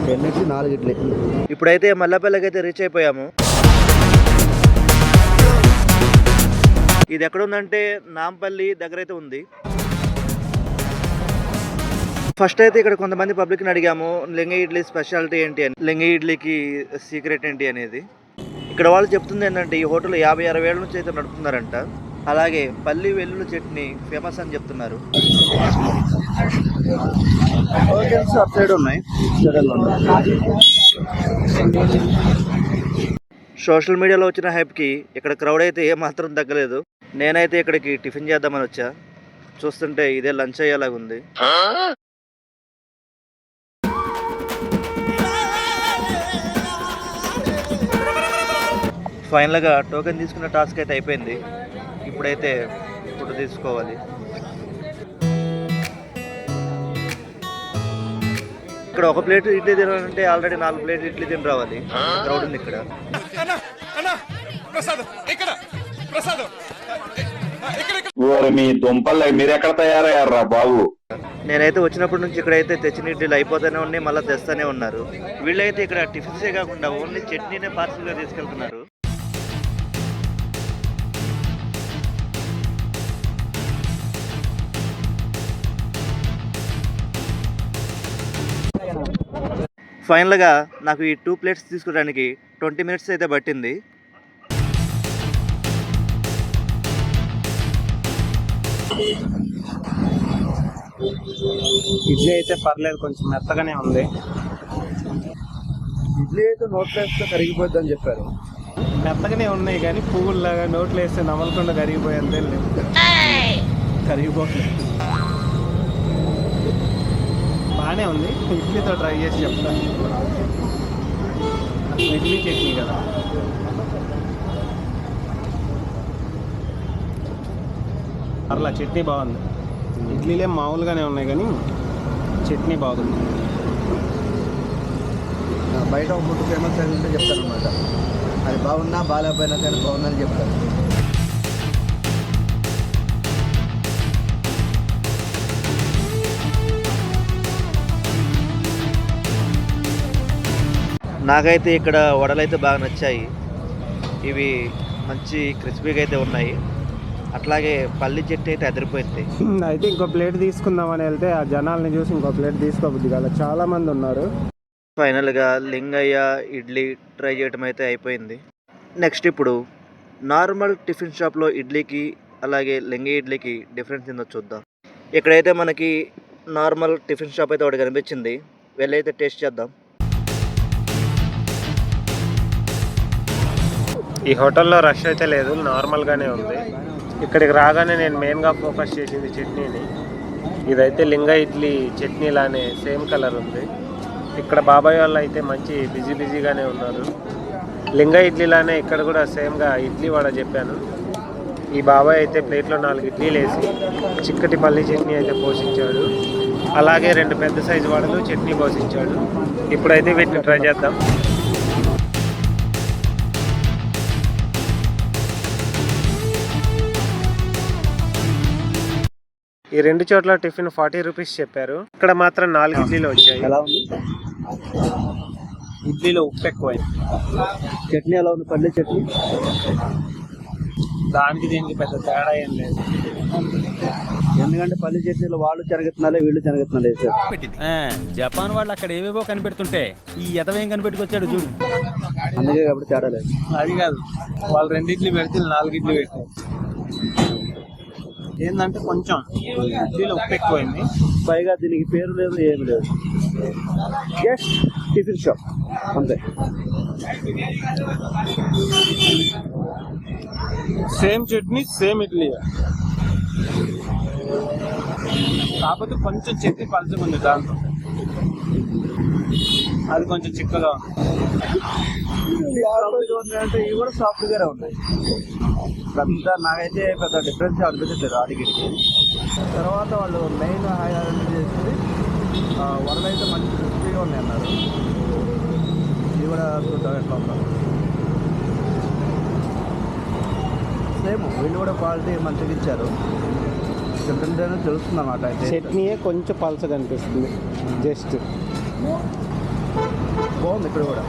2 4 ఇడ్లీ. ఇప్పుడైతే మల్లపల్లికి అయితే రీచ్ అయిపోయాము. ఇది ఎక్కడ ఉందంటే నాంపల్లి దగ్గర అయితే ఉంది. ఫస్ట్ అయితే ఇక్కడ కొంతమంది పబ్లిక్ని అడిగాము లింగ ఇడ్లీ స్పెషాలిటీ ఏంటి అని, లింగ ఇడ్లీకి సీక్రెట్ ఏంటి అనేది. ఇక్కడ వాళ్ళు చెప్తుంది ఏంటంటే ఈ హోటల్ 50-60 ఏళ్ళ నుంచి అయితే నడుపుతున్నారంట. అలాగే పల్లి వెల్లుల్లి చట్నీ ఫేమస్ అని చెప్తున్నారు. సైడ్ ఉన్నాయి. సోషల్ మీడియాలో వచ్చిన హైప్కి ఇక్కడ క్రౌడ్ అయితే ఏమాత్రం తగ్గలేదు. నేనైతే ఇక్కడికి టిఫిన్ చేద్దామని వచ్చా. చూస్తుంటే ఇదే లంచ్ అయ్యేలాగా ఉంది. ఫైనల్గా టోకెన్ తీసుకున్న టాస్క్ అయితే అయిపోయింది. ఇప్పుడైతే ఫుడ్ తీసుకోవాలి. ఇక్కడ ఒక ప్లేట్ ఇడ్లీ తినాలంటే ఆల్రెడీ 4 ప్లేట్ ఇడ్లీ తిని రావాలి. క్రౌడ్ ఉంది ఇక్కడ. మీ దుంపలు మీరు ఎక్కడ తయారయ్యారా బాబు? నేనైతే వచ్చినప్పటి నుంచి ఇక్కడైతే తెచ్చిన ఇడ్లీలు అయిపోతూనే ఉన్నాయి, మళ్ళీ తెస్తానే ఉన్నారు. వీళ్ళైతే ఇక్కడ టిఫిన్సే కాకుండా ఓన్లీ చట్నీనే పార్సల్గా తీసుకెళ్తున్నారు. ఫైనల్గా నాకు ఈ 2 ప్లేట్స్ తీసుకోవడానికి 20 మినిట్స్ అయితే పట్టింది. ఇడ్లీ అయితే పర్లేదు, కొంచెం మెత్తగానే ఉంది. ఇడ్లీ అయితే నోట్లో వేస్తే కరిగిపోద్ది అని చెప్పారు. మెత్తగానే ఉన్నాయి కానీ పువ్వుల్లాగా నోట్లో వేస్తే నమలకుండా కరిగిపోయిందే లేదు. కరిగిపోతుంది. బాగానే ఉంది. ఇడ్లీతో ట్రై చేసి చెప్తా. ఇడ్లీ చట్నీ కదా. అట్లా చట్నీ బాగుంది. ఇడ్లీలే మామూలుగానే ఉన్నాయి కానీ చట్నీ బాగుంది. బయట ఒక ఫుడ్ ఫేమస్ అయిందంటే చెప్తారు అనమాట. అది బాగున్నా బాగాలేకపోయినా కానీ బాగుందని చెప్తారు. నాకైతే ఇక్కడ వడలు అయితే బాగా నచ్చాయి. ఇవి మంచి క్రిస్పీగా అయితే ఉన్నాయి. అట్లాగే పల్లి చట్నీ అయితే అదిరిపోయింది. అయితే ఇంకో ప్లేట్ తీసుకుందామని వెళ్తే ఆ జనాల్ని చూసి ఇంకో ప్లేట్ తీసుకోబుద్ది కదా, చాలా మంది ఉన్నారు. ఫైనల్గా లింగయ్య ఇడ్లీ ట్రై చేయడం అయితే అయిపోయింది. నెక్స్ట్ ఇప్పుడు నార్మల్ టిఫిన్ షాప్లో ఇడ్లీకి అలాగే లింగయ్య ఇడ్లీకి డిఫరెన్స్ ఏందో చూద్దాం. ఇక్కడైతే మనకి నార్మల్ టిఫిన్ షాప్ అయితే ఒకటి కనిపించింది. వెళ్ళైతే టేస్ట్ చేద్దాం. ఈ హోటల్లో రష్ అయితే లేదు, నార్మల్గానే ఉంది. ఇక్కడికి రాగానే నేను మెయిన్గా ఫోకస్ చేసింది చట్నీని. ఇదైతే లింగ ఇడ్లీ చట్నీ లానే సేమ్ కలర్ ఉంది. ఇక్కడ బాబాయ్ వాళ్ళు అయితే మంచి బిజీగానే ఉన్నారు. లింగ ఇడ్లీ లానే ఇక్కడ కూడా సేమ్గా ఇడ్లీ వడ చెప్పాను. ఈ బాబాయ్ అయితే ప్లేట్లో 4 ఇడ్లీలు వేసి చిక్కటి పల్లి చట్నీ అయితే పోషించాడు. అలాగే 2 పెద్ద సైజు వడలు చట్నీ పోషించాడు. ఇప్పుడైతే వీటిని ట్రై చేద్దాం. ఈ 2 చోట్ల టిఫిన్ 40 రూపీస్ చెప్పారు. ఇక్కడ మాత్రం 4 ఇడ్లీలు వచ్చాయి. ఎలా ఉంది? ఇడ్లీలో ఉప్పు ఎక్కువైంది. చట్నీ ఎలా ఉంది? పల్లి చట్నీ దానికి దీనికి పెద్ద తేడా ఏం లేదు. ఎందుకంటే పల్లి చట్నీలో వాళ్ళు చెరగెత్తున్నాలే, వీళ్ళు చెరగెత్తున్నాలే సార్. జపాన్ వాళ్ళు అక్కడ ఏవేవో కనిపెడుతుంటే ఈ ఎదవేం కనిపెట్టుకొచ్చాడు చూడు. అందుకే కాబట్టి తేడా లేదు. అది కాదు, వాళ్ళు 2 ఇడ్లీ పెడితే 4 ఇడ్లీ పెట్టారు. ఏంటంటే కొంచెం ఇడ్లీలో ఉప్పు ఎక్కువైంది. పైగా దీనికి పేరు లేదు, ఏమి లేదు. జస్ట్ టిఫిన్ షాప్ అంతే. సేమ్ చట్నీ సేమ్ ఇడ్లీ, కాకపోతే కొంచెం చట్నీ పలచగా ఉంది. దాంతో అది కొంచెం చిక్కగా అంటే ఇవి కూడా సాఫ్ట్గానే ఉన్నాయి. పెద్ద నాకైతే పెద్ద డిఫరెన్స్ అనిపించలేదు అడిగికి. తర్వాత వాళ్ళు మెయిన్ హైలైట్ చేసి వడలు అయితే మంచి క్రిస్పీగా ఉన్నాయి అన్నారు. ఇవి కూడా చూద్దాం ఎట్లా ఉన్నారు. సేమ్ వీళ్ళు కూడా క్వాలిటీ మంచిగా ఇచ్చారు. తింటుంటేనే తెలుస్తుంది అన్నమాట. అయితే చట్నీయే కొంచెం పలచగా అనిపిస్తుంది జస్ట్. బాగుంది ఇక్కడ కూడా.